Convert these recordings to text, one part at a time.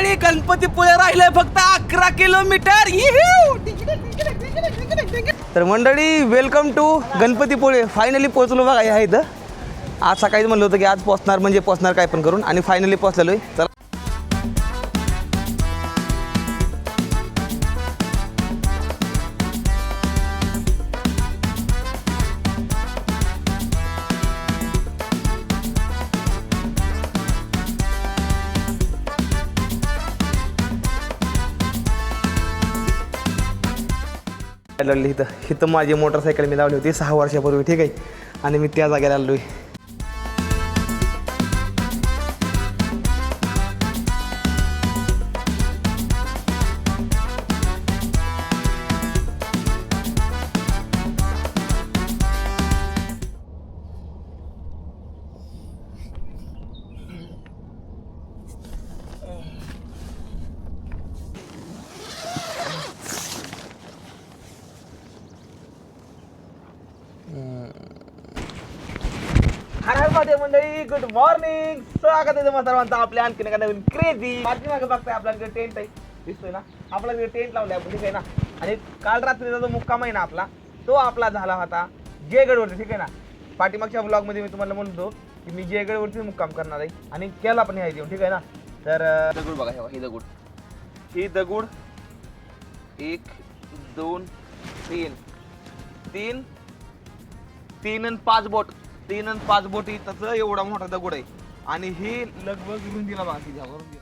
मंडळी गणपतीपुळे राहिले फक्त 11 किलोमीटर. तर मंडळी वेलकम टू गणपतीपुळे. फायनली पोहोचलो बघा ह्या इथं. आज सकाळी म्हणलं होतं की आज पोचणार म्हणजे पोचणार काय पण करून, आणि फायनली पोचलेलो आहे. चला लावली इथं माझी मोटरसायकल मी लावली होती 6 वर्षापूर्वी, ठीक आहे. आणि मी त्या जागेला आलो आहे. हर हर महादेव मंडळी, गुड मॉर्निंग. स्वागत आहे तुम्हा सर्वांचं आपल्या आणखीन एका नवीन क्रेझी. मागे बघताय आपल्याकडे टेंट आहे, दिसतोय ना. आपल्याकडे टेंट लावले आपण, ठीक आहे ना. आणि काल रात्रीचा जो मुक्काम आहे ना आपला, तो आपला झाला होता जयगडवरती, ठीक आहे ना. पाठीमागच्या ब्लॉगमध्ये मी तुम्हाला म्हणतो की मी जयगडवरती मुक्काम करणार आहे, आणि केला पण हे देऊन, ठीक आहे ना. तर दगड बघा, ही दगड, ही दगड 1 2 3 3 3 आणि 5 बोट, 3 आणि 5 बोट इथं एवढा मोठा दगड आहे. आणि ही लगभग रुंदीला बघा किती रुंदीला.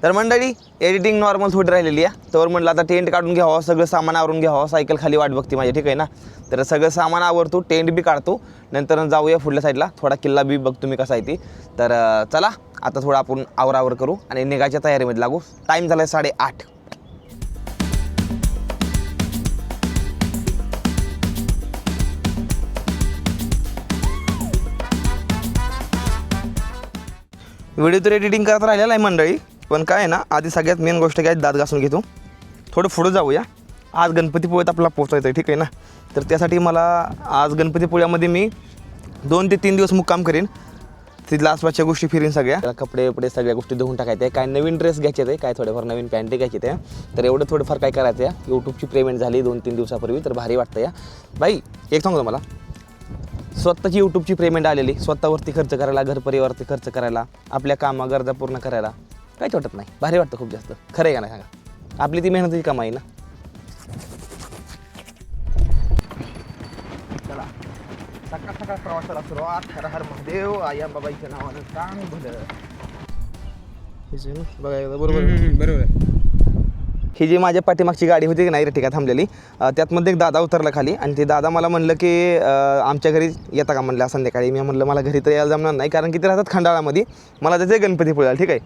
तर मंडळी एडिटिंग नॉर्मल थोडी राहिलेली आहे, तर म्हटलं आता टेंट काढून घ्यावं, सगळं सामान आवरून घ्यावं. सायकल खाली वाट बघते माझी, ठीक आहे ना. तर सगळं सामान आवरतो, टेंट बी काढतो, नंतर जाऊया पुढल्या साईडला. थोडा किल्ला बी बघतो मी कसा आहे ती. तर चला आता थोडं आपण आवर करू आणि निघायच्या तयारीमध्ये लागू. टाईम झाला आहे 8:30. व्हिडिओ तर एडिटिंग करत राहिलेला आहे मंडळी, पण काय आहे ना, आधी सगळ्यात मेन गोष्ट काय, दात घासून घेतो. थोडं पुढं जाऊया. आज गणपतीपुळ्यात आपल्याला पोहोचायचं आहे, ठीक आहे ना. तर त्यासाठी मला आज गणपतीपुळ्यामध्ये मी 2 ते 3 दिवस मुक्काम करीन. तिथल्या आसपासच्या गोष्टी फिरीन, सगळ्या कपडे सगळ्या गोष्टी धुवून टाकायच्या. काय नवीन ड्रेस घ्यायचे आहे, काय थोडेफार नवीन पॅन्टी घ्यायचे ते. तर एवढं थोडंफार काय करायचं आहे. यूट्यूबची पेमेंट झाली 2-3 दिवसापूर्वी, तर भारी वाटतं या बाई. एक सांगतो मला, स्वतःची यूट्यूबची पेमेंट आलेली, स्वतःवरती खर्च करायला, घर परिवारवरती खर्च करायला, आपल्या कामा गरजा पूर्ण करायला काहीच वाटत नाही. भारी वाटतं खूप जास्त. खरं आहे का नाही सांगा, आपली ती मेहनतीची कमाई ना. चला सकाळ सकाळ प्रवासाला सुरुवात. हर हर महादेव. आई अंबाबाईच्या नावानं काम भलं. बघा बरोबर. ही जी माझ्या पाठीमागची गाडी होती की नाही ठिकाण थांबलेली, त्यातमध्ये एक दादा उतरला खाली, आणि ते दादा मला म्हणलं की आमच्या घरी येता का म्हणलं संध्याकाळी. मी म्हणलं मला घरी तर यायला जमणार नाही, कारण की ते राहतात खंडाळामध्ये, मला त्याचे गणपतीपुळ्याला, ठीक आहे.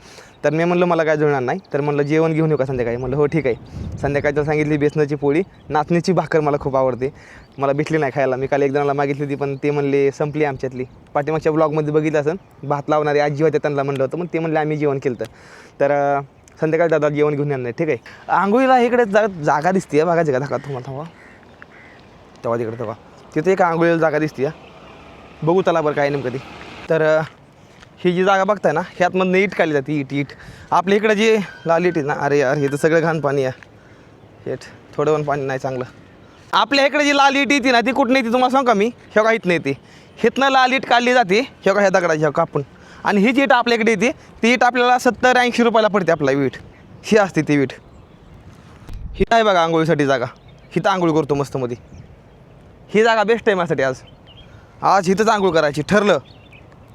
तर मी म्हणलं मला काय जुळणार नाही, तर म्हणलं जेवण घेऊन येऊ का संध्याकाळी. म्हणलं हो ठीक आहे. संध्याकाळी तर सांगितली बेसनाची पोळी, नाचणीची भाकर मला खूप आवडते. मला भेटली नाही खायला. मी काल एक जणाला मागितली होती, पण ते म्हणले संपली आमच्यातली. पाठीमागच्या ब्लॉगमध्ये बघितलं असं, भात लावणारी आजी होते, त्यांना म्हणलं होतं, पण ते म्हणले आम्ही जेवण केलं. तर संध्याकाळी दादा जेवण घेऊन येणार, ठीक आहे. आंघोळीला इकडे जागा दिसते बघा, जगा धाका तुम्हाला तेव्हा तिकडे तेव्हा तिथे एक आंघोळीला जागा दिसते. बघू चला बरं काय नेमकं ती. तर ही जी जागा बघताय ना, ह्यातमधनं ईट काढली जाते. ईट आपल्या इकडे जी लाल ईट आहे ना, अरे यार हे तर सगळं घाण पाणी आहे. हेट थोडं पण पाणी नाही चांगलं. आपल्या इकडे जी लाल ईट येते ना, ती कुठं नाही ती तुम्हाला सांग का मी. हे का इथं नाही ती, हिथनं लाल ईट काढली जाते. हे का ह्या दगडाची हे कापून, आणि ही जी ईट आपल्याकडे येते ती ईट आपल्याला 70-80 रुपयाला पडते. आपला वीट ही असते ती वीट. ही आहे बघा आंघोळीसाठी जागा. हिथं आंघोळ करतो मस्त मध्ये. ही जागा बेस्ट आहे माझ्यासाठी. आज हिथंच आंघोळ करायची ठरलं.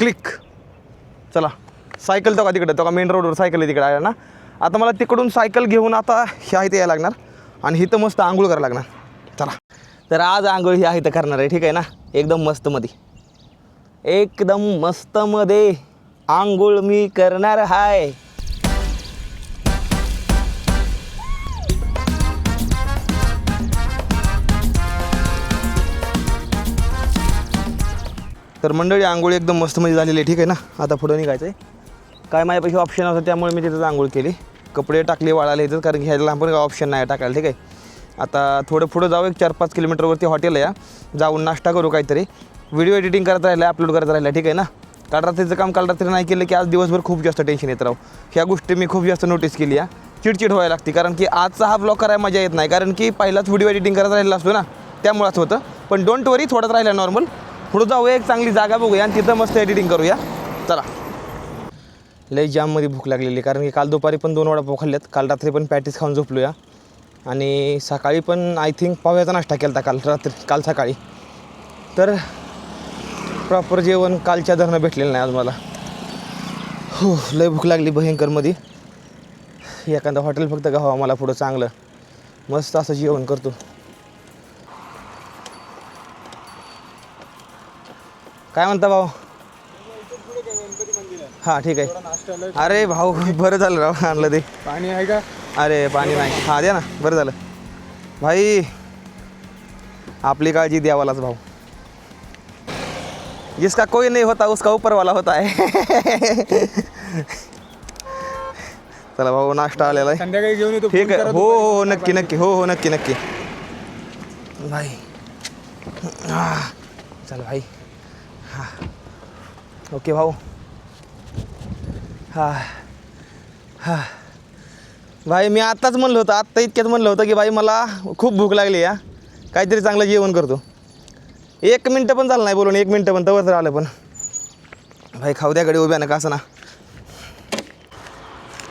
क्लिक. चला सायकल तो का तिकडे, तो का मेन रोडवर सायकल आहे तिकडे आहे ना. आता मला तिकडून सायकल घेऊन आता ह्या इथे यायला लागणार, आणि हिथं मस्त आंघोळ करायला लागणार. चला. तर आज आंघोळ ही आहे तर करणार आहे, ठीक आहे ना. एकदम मस्त मध्ये आंघोळ मी करणार आहे. तर मंडळी आंघोळ एकदम मस्त मध्ये झालेली आहे, ठीक आहे ना. आता पुढं निघायचं आहे. काय माझ्यापाशी ऑप्शन होता त्यामुळे मी तिथंच आंघोळ केली. कपडे टाकले वाळायला इथंच, कारण घ्यायला लांब पण ऑप्शन नाही टाकायला, ठीक आहे. आता थोडं पुढं जाऊ, एक 4-5 किलोमीटरवरती हॉटेल आहे. जाऊन नाश्ता करू काहीतरी. व्हिडिओ एडिटिंग करत राहिला, अपलोड करत राहिला, ठीक आहे ना. काल रात्रीचं काम काल रात्री नाही केलं की आज दिवसभर खूप जास्त टेन्शन येत राहू. ह्या गोष्टी मी खूप जास्त नोटीस केली आहे. चिडचिड व्हायला लागते, कारण की आजचा हा ब्लॉग करायला मजा येत नाही, कारण की पहिलाच व्हिडिओ एडिटिंग करत राहिला असतो ना, त्यामुळंच होतं. पण डोंट वरी, थोडंच राहिलं नॉर्मल. पुढं जाऊया, एक चांगली जागा बघूया आणि तिथं मस्त एडिटिंग करूया. चला. लई जाममध्ये भूक लागलेली, कारण की काल दुपारी पण 2 वडापाव खाल्ल्यात, काल रात्री पण पॅटीस खाऊन झोपलो या, आणि सकाळी पण आय थिंक पाव्याचा नाश्ता केला होता काल सकाळी. तर प्रॉपर जेवण कालच्या धरणं भेटलेलं नाही आज मला. हो, लई भूक लागली भयंकरमध्ये. एखादं हॉटेल फक्त गावा मला पुढं चांगलं मस्त असं जेवण करतो. काय म्हणता भाऊ? हां ठीक आहे. अरे भाऊ बरं झालं राव आणलं ते. पाणी आहे का? अरे पाणी नाही. हां द्या ना, बरं झालं भाई. आपली काळजी द्यावालाच भाऊ. जिसका कोई नहीं होता उसका ऊपर वाला होता है. चला भाऊ, नाश्ता आलेला आहे. संध्याकाळी घेऊन येतो. ठीक आहे. हो हो नक्की नक्की. हो हो नक्की नक्की भाई. चला भाई. हां ओके भाऊ. हां भाई, मी आत्ताच म्हणलं होतं, आत्ता इतक्यात म्हणलं होतं की भाई मला खूप भूक लागली या, काहीतरी चांगलं जेवण करतो. 1 मिनटं पण झालं नाही बोलून, 1 मिनटं पण तवच राहिलं. पण भाई खाऊ द्या, गडी उभ्या ना का असं ना.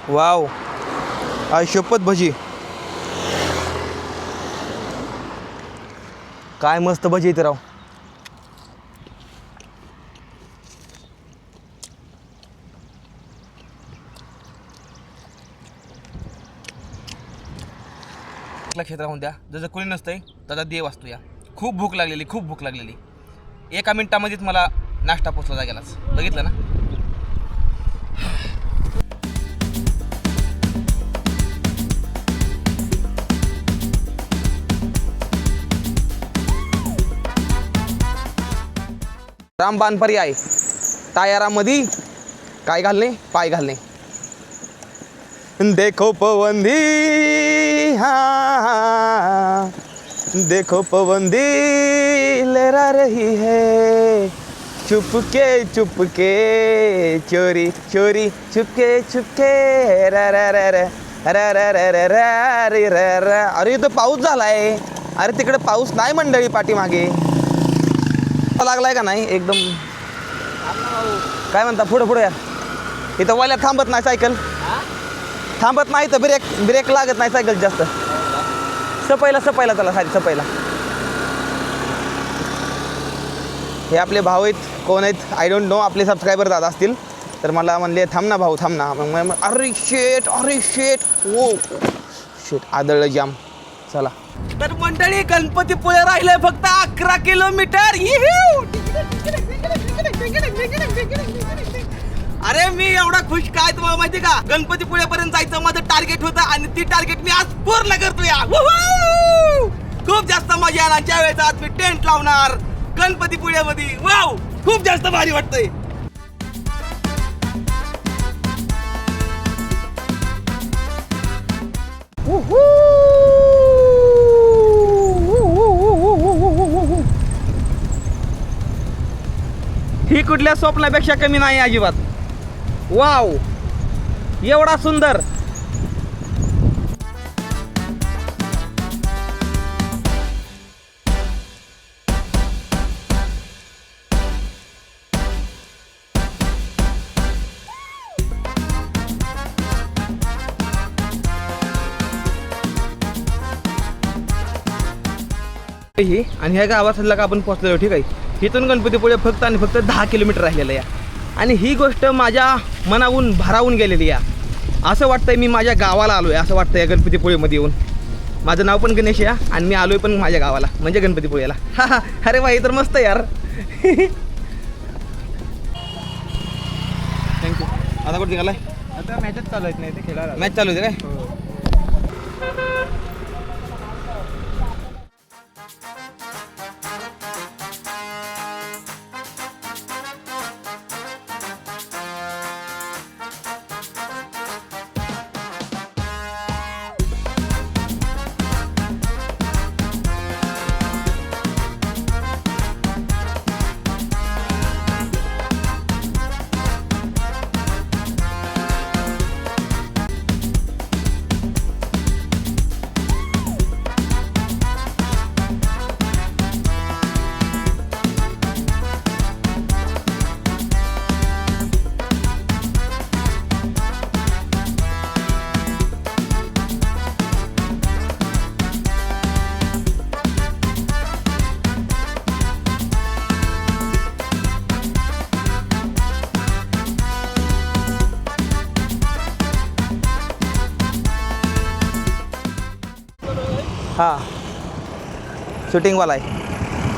वाव, आई शपथ भजी, काय मस्त भजी इथे राव. लक्षात राहून द्या, जसं कोणी नसतंय त्याचा देव असतो या. खूप भूक लागलेली. 1 मिनिटामध्येच मला नाश्ता पोचला गेलाच, बघितलं ना. रामबाण पर्याय टायरामध्ये काय घालणे? पाय घालणे. देखो पवंदी, हाँ देखो पवंदी लहरा रही है, चुपके चुपके चोरी चोरी, चुपके चुपके रा रा रा रा रा रा रा रा रा रे रा रा. अरे इथं पाऊस झालाय. अरे तिकडे पाऊस नाही मंडळी, पाठीमागे लागलाय का नाही एकदम. काय म्हणता? पुढे या. इथं वाल्या थांबत नाही सायकल, थांबत नाही तर ब्रेक लागत नाही सायकल जास्त. सपायला चला, सारी सपायला. हे आपले भाऊ आहेत, कोण आहेत आय डोंट नो, आपले सबस्क्रायबर दादा असतील. तर मला म्हणले थांब ना भाऊ, थांब ना. मग अरे शेट ओ शेट, आदळलं जाम. चला. तर मंडळी गणपतीपुळे राहिले फक्त 11 किलोमीटर. अरे मी एवढा खुश काय तुम्हाला माहिती का, गणपतीपुळेपर्यंत जायचं माझं टार्गेट होतं आणि ती टार्गेट मी आज पूर्ण करतो या. खूप जास्त मजा येणार ज्यावेळेस आज मी टेंट लावणार गणपतीपुळेमध्ये. वाव, खूप जास्त भारी वाटतंय. ही कुठल्या स्वप्नापेक्षा कमी नाही अजिबात. वाव, एवढा सुंदर. ही आणि ह्या गावातला का आपण पोहोचलेलो, ठीक आहे. इथून गणपतीपुळे फक्त आणि फक्त 10 किलोमीटर राहिलेलं या. आणि ही गोष्ट माझ्या मनाहून भारावून गेलेली आहे. असं वाटतंय मी माझ्या गावाला आलो आहे, असं वाटतं या गणपतीपुळेमध्ये येऊन. माझं नाव पण गणेश या आणि मी आलोय पण माझ्या गावाला म्हणजे गणपतीपुळ्याला. हा हा, अरे वा, हे तर मस्त यार. थँक्यू. आता कुठे निघालाय? आता मॅचच चालू आहेत नाही ते खेळायला. मॅच चालू होते काय? हां, शूटिंगवाला आहे.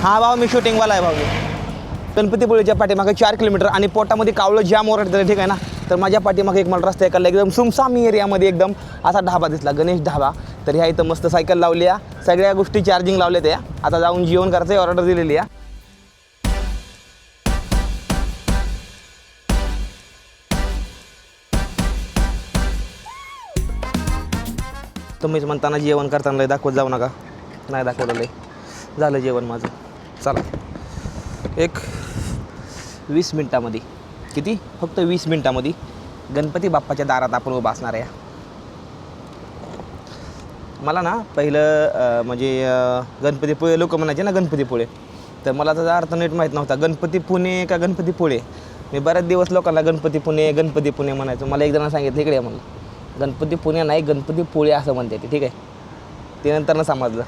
हां भाऊ, मी शूटिंगवाला आहे भाऊ. गणपतीपुळेच्या पाठीमागे 4 किलोमीटर आणि पोटामध्ये कावळं जाम ओरडतं, ठीक आहे ना. तर माझ्या पाठीमागे एक मला रस्ता एकाला एकदम सुमसामी एरियामध्ये एकदम असा ढाबा दिसला, गणेश ढाबा. तर ह्या इथं मस्त सायकल लावली आहे, सगळ्या गोष्टी चार्जिंग लावल्या त्या. आता जाऊन जेवण करायचं ऑर्डर दिलेली आहे. तुम्हीच म्हणताना जेवण करताना दाखवत जाऊ नका. नाही दाखवलेलं आहे. झालं जेवण माझं. चला, एक 20 मिनटामध्ये, किती, फक्त 20 मिनटामध्ये गणपती बाप्पाच्या दारात आपण उभा असणार आहे. मला ना पहिलं म्हणजे गणपतीपुळे लोक म्हणायचे ना, गणपतीपुळे. तर मला त्याचा अर्थ नीट माहीत नव्हता, गणपती पुणे का गणपतीपुळे. मी बऱ्याच दिवस लोकांना गणपती पुणे म्हणायचो. मला एक जण सांगितलं, इकडे म्हणलं गणपती पुणे नाही, गणपतीपुळे असं म्हणते ते, ठीक आहे. ते नंतर समजलं.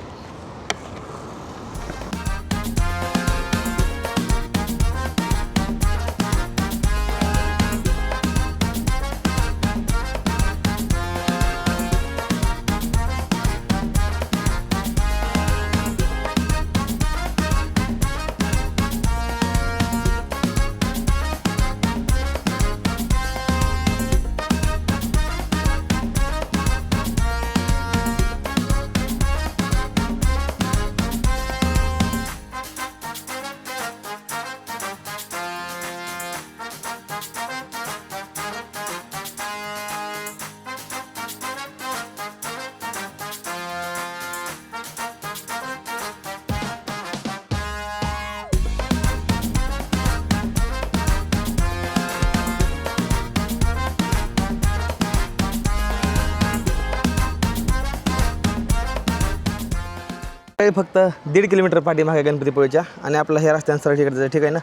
फक्त 1.5 किलोमीटर पाठीमागे गणपतीपुळेच्या आणि आपला हे रस्त्यानं सरळ तिकडे जायचं, ठीक आहे ना.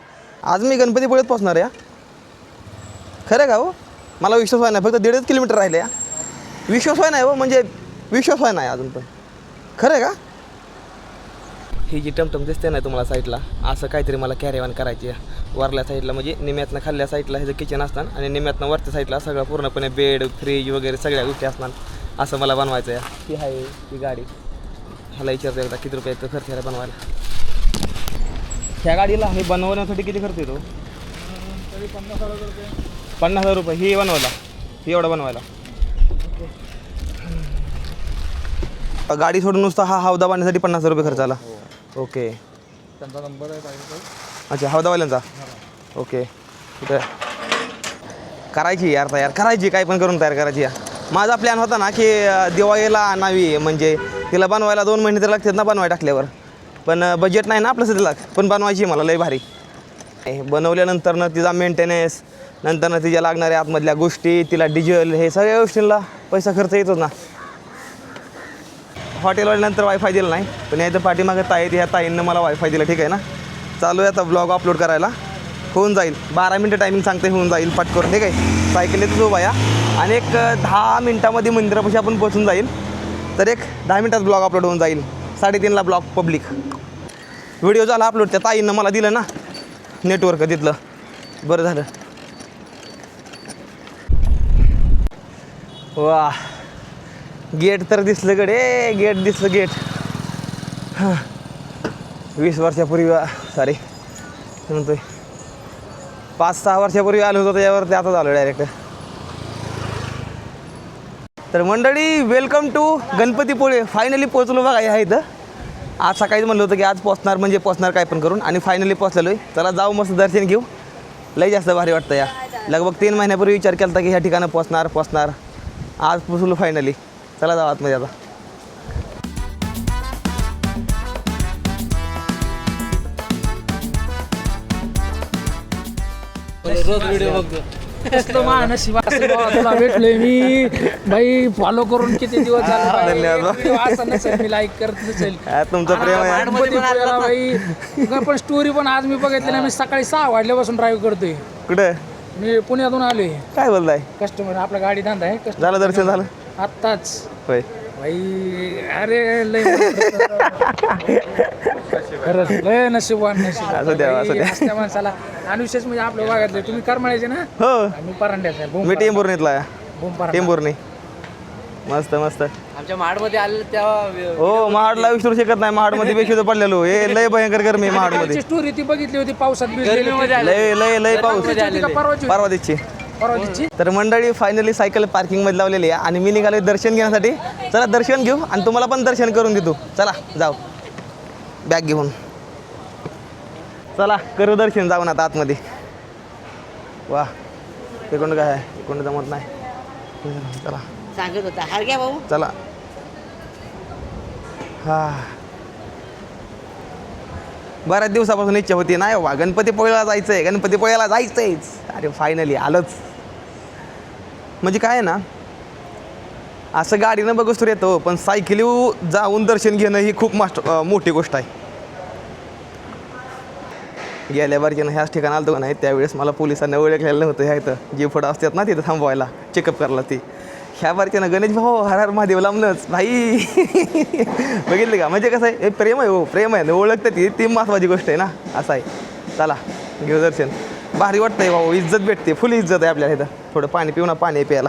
आज मी गणपतीपुळेत पोहोचणार आहे. खरं का हो? मला विश्वास व्हाय नाही, फक्त 1.5 किलोमीटर राहिले या. विश्वास व्हाय नाही हो, म्हणजे विश्वास व्हाय नाही अजून पण. खरं आहे का? ही जी टमटम दिसते ना तुम्हाला साईडला, असं काहीतरी मला कॅरीवान करायची आहे. वरल्या साईडला म्हणजे निम्यातनं खाल्ल्या साईडला ह्याचं किचन असतं आणि निम्यातनं वरच्या साईडला सगळं पूर्णपणे बेड, फ्रीज वगैरे सगळ्या गोष्टी असणार. असं मला बनवायचं आहे. ती आहे ती गाडी. ह्याला विचारतो एकदा किती रुपये येतो खर्च ह्याला बनवायला. ह्या गाडीला हे बनवण्यासाठी किती खर्च येतो? तरी 50,000 रुपये. 50,000 रुपये ही बनवायला, ही एवढं बनवायला. गाडी सोडून नुसतं हा हौदा बांधण्यासाठी 50,000 रुपये खर्च आला. ओके, त्यांचा नंबर आहे पाहिजे. अच्छा, हौदावाल्यांचा. ओके, ठीक आहे. करायची यार, तयार करायची, काय पण करून तयार करायची. माझा प्लॅन होता ना की दिवाळीला आणावी, म्हणजे तिला बनवायला 2 महिने तर लागतात ना बनवाय टाकल्यावर. पण बजेट नाही ना आपलं सध्याला, पण बनवायची मला लय भारी. बनवल्यानंतर ना तिचा मेंटेनन्स, नंतर ना तिच्या लागणाऱ्या आतमधल्या गोष्टी, तिला डिझेल, हे सगळ्या गोष्टींना पैसा खर्च येतोच ना. हॉटेलवाल्यानंतर वायफाय दिलं नाही, पण याचं पाठीमागं ताई, ह्या ताईंनं मला वायफाय दिलं, ठीक आहे ना. चालू आहे आता ब्लॉग अपलोड करायला. होऊन जाईल 12 मिनटं टायमिंग सांगते, होऊन जाईल पटकन, ठीक आहे. सायकलीतच उभा या आणि एक 10 मिनटामध्ये मंदिरापाशी आपण पोचून जाईल. तर एक 10 मिनटात ब्लॉग अपलोड होऊन जाईल. 3:30ला ब्लॉग पब्लिक व्हिडिओ झाला अपलोड. त्या ताईंनं मला दिलं ना नेटवर्क तिथलं, बरं झालं. वा, गेट तर दिसलं गडे, गेट दिसलं गेट. हां 20 वर्षापूर्वी सॉरी म्हणतोय 5-6 वर्षापूर्वी आलो होतो त्याच्यावरती आता झालो डायरेक्ट. तर मंडळी वेलकम टू गणपतीपुळे. फायनली पोहोचलो बघा ह्या इथं. आज सकाळीच म्हणलं होतं की आज पोचणार काय पण करून आणि फायनली पोचलेलो आहे. चला जाऊ मस्त दर्शन घेऊ. लई जास्त भारी वाटतं या. लगभग 3 महिन्यापूर्वी विचार केला होता की ह्या ठिकाणं पोचणार. आज पोचलो फायनली. चला जाऊ आतमध्ये आता. रोज व्हिडिओ बघतो. कसलं महानशीब असेल बाबा, तुला भेटलोय मी बाई. फॉलो करून किती दिवस झाले धन्यवाद. बाई. असं नसेल मी लाईक करत नसेल. तुमचं प्रेम आहे. गणपतीपुळ्याला बाई पण स्टोरी पण आज मी बघितली ना. मी सकाळी 6 वाजल्यापासून ड्राईव्ह करतोय. कुठं मी पुण्यातून आलोय. काय बोलताय? कस्टमर आपला गाडी धंदा आहे. customer झालं दर्शन झालं? आत्ताच होय. बाई. अरे लय खरंच लय नशीबवान असू द्या, असू द्या. त्या माणसाला. आणि विशेष म्हणजे आपल्या भागातले तुम्ही करमाळ्याचे ना. हो मी परांड्याचा आहे. मी टेंभुर्णीतला आहे. बोंब टेंभुर्णी. मस्त मस्त. आमच्या महाडमध्ये आलेलं तेव्हा हो महाडला विसरू शकत नाही. महाडमध्ये बेशुद्ध पडलेलो. हे लय भयंकर गरमी आहे महाडमध्ये. स्टोरी ती बघितली होती पावसात गर्मीमध्ये आले. लय लय लय पाऊस. परवाची परवा दिवशी. परवाची तर मंडळी फायनली सायकल पार्किंगमध्ये लावलेली आहे आणि मी निघालो दर्शन घेण्यासाठी. चला दर्शन घेऊ आणि तुम्हाला पण दर्शन करून देतो. चला जाऊ बॅग घेऊन. चला करू दर्शन जाऊन आता आतमध्ये. वा इकडून काय आहे, इकडून जमत नाही. चला सांगत होता हार घ्या भाऊ. चला. हा बऱ्याच दिवसापासून इच्छा होती नाही बाबा गणपतीपुळ्याला जायचं आहे, गणपतीपुळ्याला जायचंयच. अरे फायनली आलोच. म्हणजे काय आहे ना असं गाडीनं बघूस तर येतो पण सायकली जाऊन दर्शन घेणं ही खूप मोठी गोष्ट आहे. गेल्या बारच्यानं ह्याच ठिकाणी आलतो का नाही त्यावेळेस मला पोलिसांना ओळखलेलं नव्हतं. ह्या इथं जे फुडं असतात ना तिथं थांबवायला चेकअप करायला ती. ह्या बारच्यानं गणेश भाऊ हर हर महादेव लांबलंच भाई. बघितलं का म्हणजे कसं आहे हे प्रेम आहे. हो प्रेम आहे ओळखतं ती महत्त्वाची गोष्ट आहे ना. असं आहे. चला घेऊ दर्शन. भारी वाटतंय भाऊ. इज्जत भेटते. फुल इज्जत आहे आपल्याला इथं. थोडं पाणी पिऊ ना. पाणी आहे प्यायला.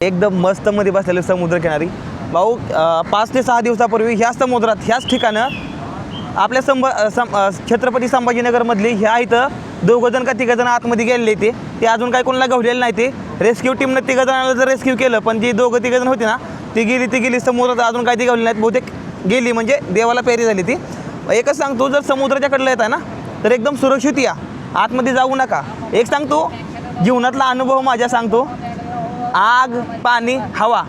एकदम मस्त मध्ये बसलेले समुद्रकिनारी भाऊ. 5 ते 6 दिवसापूर्वी ह्या समुद्रात ह्याच ठिकाणं आपल्या छत्रपती संभाजीनगरमधली ह्या इथं 2 जण का 3 जण आतमध्ये गेलेले ते अजून काय कोणाला गवलेलं नाही. ते रेस्क्यू टीमनं 3 जणांना जर रेस्क्यू केलं पण जी 2-3 जण होती ना ती गेली समुद्रात. अजून काय ती गवली नाहीत बहुतेक गेली म्हणजे देवाला पेरी झाली ती. एकच सांगतो जर समुद्राच्या कडलं येत आहे ना तर एकदम सुरक्षित या. आतमध्ये जाऊ नका. एक सांगतो जीवनातला अनुभव माझ्या सांगतो. आग पाणी हवा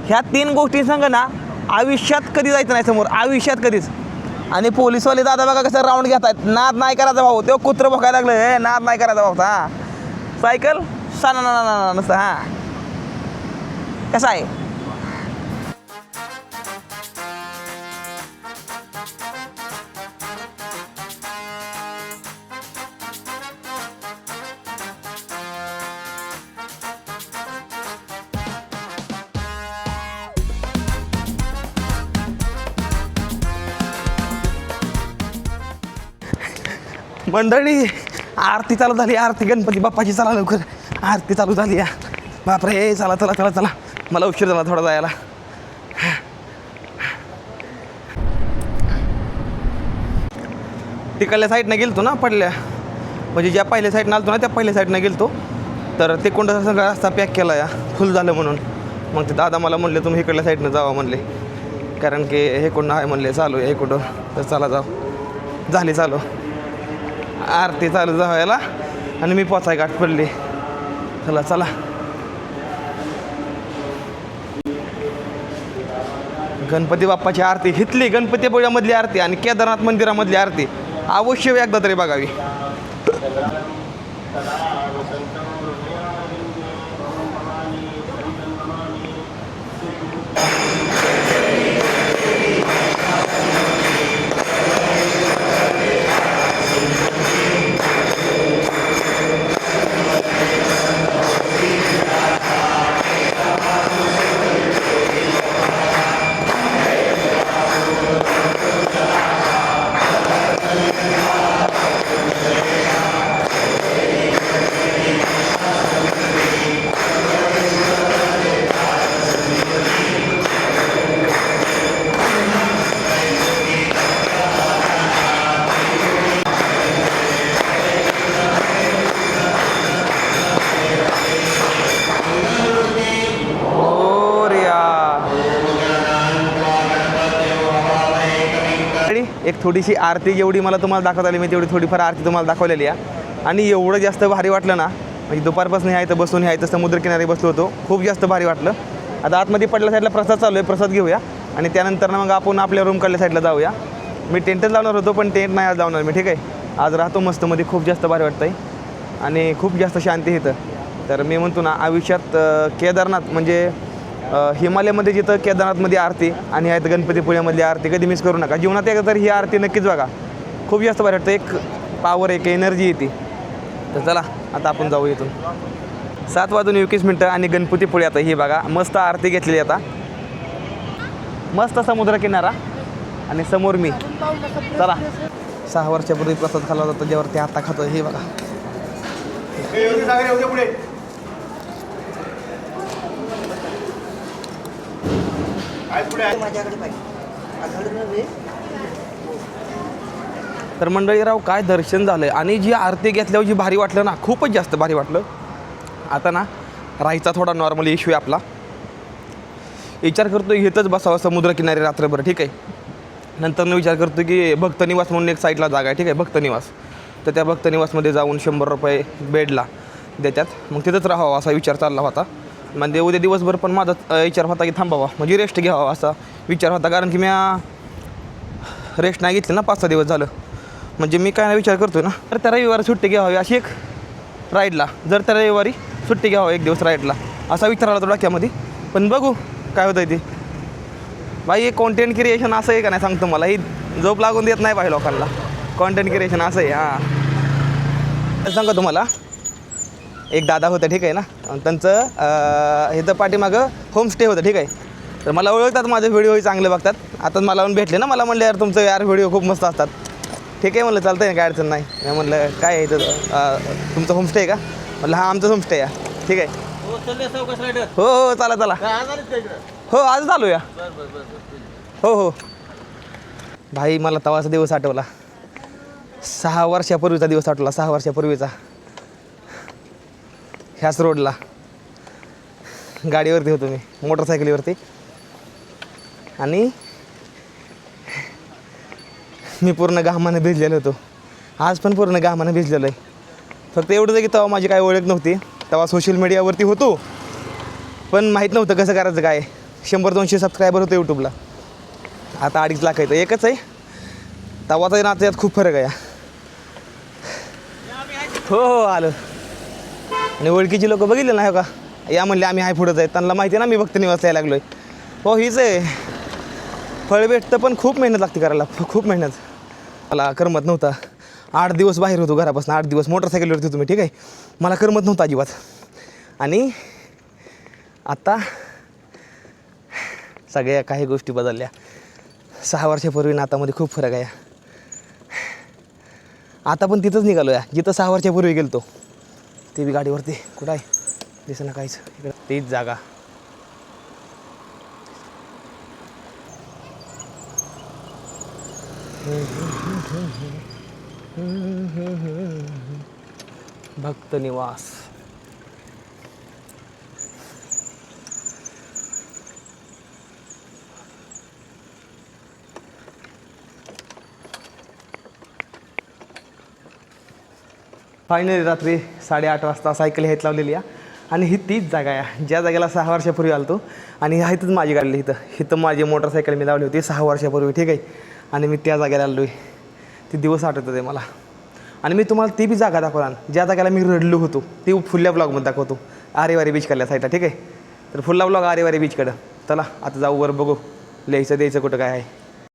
ह्या 3 गोष्टी सांग ना आयुष्यात कधी जायचं नाही समोर. आयुष्यात कधीच. आणि पोलीसवाले दादा बघा कसं राऊंड घेत आहेत. नाद नाही करायचा भाऊ. तेव्हा कुत्रं भोकायला लागलं. हे नाद नाही करायचा भाऊ. हां सायकल साना ना नसतं. हां कसं आहे. मंडळी आरती चालू झाली, आरती गणपती बाप्पाची, चला लवकर आरती चालू झाली या. बापरे, चला चला चला चला, मला उशीर झाला थोडा जायला. तिकडल्या साईडनं गेलतो ना पडल्या, म्हणजे ज्या पहिल्या साईडनं आलतो ना त्या पहिल्या साईडनं गेलतो, तर ते कोणता सगळा रस्ता पॅक केला या, फुल झालं म्हणून. मग ते दादा मला म्हणले तुम्ही इकडल्या साईडनं जावा म्हणले, कारण की हे कोण आहे म्हणले चालू आहे हे कुठं, तर चला जाऊ. झाली चालू आरती चालू जावायला आणि मी पोचाय गाठ पडली. चला चला. गणपती बाप्पाची आरती हितली, गणपतीपुळ्यामधली आरती आणि केदारनाथ मंदिरामधली आरती अवश्य एकदा तरी बघावी. एक थोडीशी आरती जेवढी मला तुम्हाला दाखवता आली मी तेवढी थोडीफार आरती तुम्हाला दाखवलेली आहे. आणि एवढं जास्त भारी वाटलं ना, म्हणजे दुपारपासून आहे तर बसून आहे तर समुद्रकिनारी बसलो होतो, खूप जास्त भारी वाटलं. आता आतमध्ये पडल्या साईडला प्रसाद चालू आहे, प्रसाद घेऊया आणि त्यानंतर मग आपण आपल्या रूम कडल्या साईडला जाऊया. मी टेंटच लावणार होतो पण टेंट नाही आज लावणार मी, ठीक आहे. आज राहतो मस्तमध्ये, खूप जास्त भारी वाटतं आहे आणि खूप जास्त शांती इथं. तर मी म्हणतो ना आयुष्यात केदारनाथ म्हणजे हिमालयामध्ये जिथं केदारनाथमध्ये आरती आणि आहेत गणपतीपुळ्यामधली आरती कधी मिस करू नका. जीवनात एकदा तर ही आरती नक्कीच बघा, खूप जास्त भारी वाटतं, एक पावर एक एनर्जी येते. तर चला आता आपण जाऊ इथून. 7:21 आणि गणपतीपुळे आता ही बघा मस्त आरती घेतलेली आता, मस्त समुद्रकिनारा आणि समोर मी. चला 6 वर्षापूर्वी प्रसाद खाल्ला होता ज्यावर ते आता खातो हे बघा. तर मंडळी राव काय दर्शन झालं आणि जी आरती घेतल्यावर जी भारी वाटलं ना, खूपच जास्त भारी वाटलं. आता ना राहायचा थोडा नॉर्मल इश्यू आहे आपला, विचार करतो इथंच बसावं समुद्रकिनारी रात्रभर, ठीक आहे. नंतर विचार करतो की भक्तनिवास म्हणून एक साईडला जागा आहे, ठीक आहे, भक्तनिवास. तर त्या भक्तनिवासमध्ये जाऊन 100 रुपये बेडला देतात, मग तिथंच राहावं असा विचार चालला होता. म्हणजे उद्या दिवसभर पण माझा विचार होता की थांबावा म्हणजे रेस्ट घ्यावा असा विचार होता, कारण की मी रेस्ट नाही घेतली ना 5-6 दिवस झालं. म्हणजे मी काय विचार करतो ना, तर त्या रविवारी सुट्टी घ्यावी अशी एक राईडला, जर त्या रविवारी सुट्टी घ्यावं एक दिवस राईडला असा विचार आला तो डोक्यामध्ये. पण बघू काय होतं आहे ते. बाई हे कॉन्टेंट क्रिएशन असं आहे का नाही सांगतो, मला ही झोप लागून देत नाही पाहिजे लोकांना. कॉन्टेंट क्रिएशन असं आहे. हां सांगा तुम्हाला, एक दादा होतं, ठीक आहे ना, त्यांचं हे तर पाठीमागं होमस्टे होतं, ठीक आहे. तर मला ओळखतात, माझे व्हिडिओही चांगले बघतात. आता मला पण भेटले ना, मला म्हणलं यार तुमचं यार व्हिडिओ खूप मस्त असतात. ठीक आहे म्हणलं चालतं आहे, काय अडचण नाही. मी म्हणलं काय आहे इथं तुमचं होमस्टे आहे का? म्हणलं हां आमचं होमस्टे आहे, ठीक आहे. हो हो चला चला, हो आज चालू या. हो हो भाई मला तवाचा दिवस आठवला, 6 वर्षापूर्वीचा दिवस आठवला, 6 वर्षापूर्वीचा. ह्याच रोडला गाडीवरती होतो मी, मोटरसायकलीवरती, आणि मी पूर्ण घामाने भिजलेलो होतो. आज पण पूर्ण घामाने भिजलेलो आहे. फक्त एवढंच आहे की तेव्हा माझी काय ओळख नव्हती, तेव्हा सोशल मीडियावरती होतो पण माहीत नव्हतं कसं करायचं काय. 100-200 सबस्क्रायबर होते यूट्यूबला, आता 2.5 लाख आहे. तर एकच आहे, तेव्हाचा नातं यात खूप फरक आहे. हो हो आलं. आणि ओळखीची लोक बघितले नाही का, या म्हणले आम्ही हाय पुढंच आहे, त्यांना माहिती आहे ना मी भक्त निवास यायला लागलो आहे. हो हीच आहे. फळ भेटतं पण खूप मेहनत लागते करायला, खूप मेहनत. मला करमत नव्हता. 8 दिवस बाहेर होतो घरापासून, 8 दिवस मोटरसायकलवरती होतो मी, ठीक आहे. मला करमत नव्हतं अजिबात. आणि आता सगळ्या काही गोष्टी बदलल्या. 6 वर्षापूर्वी नातामध्ये खूप फरक आहे. आता पण तिथंच निघालो या जिथं 6 वर्षापूर्वी गेलतो ते बी गाडीवरती. कुठं आहे दिसेना काहीच. इकडं तीच जागा. भक्त निवास. फायनली रात्री 8:30 वाजता सायकल ह्यात लावलेली आहे आणि ही तीच जागा आहे ज्या जागेला 6 वर्षापूर्वी आलतो. आणि ह्यातच माझी गाडी इथं माझी मोटरसायकल मी लावली होती 6 वर्षापूर्वी. ठीक आहे. आणि मी त्या जागेला आलो आहे. ते दिवस आठवत होते मला. आणि मी तुम्हाला ती बी जागा दाखवणार ज्या जागेला मी रडलो होतो ती फुल्या ब्लॉगमध्ये दाखवतो. आरेवारी बीचकडल्या साईडला. ठीक आहे. तर फुल्ला ब्लॉग आरेवारी बीचकडं. चला आता जाऊ वर बघू लिहायचं द्यायचं कुठं काय आहे.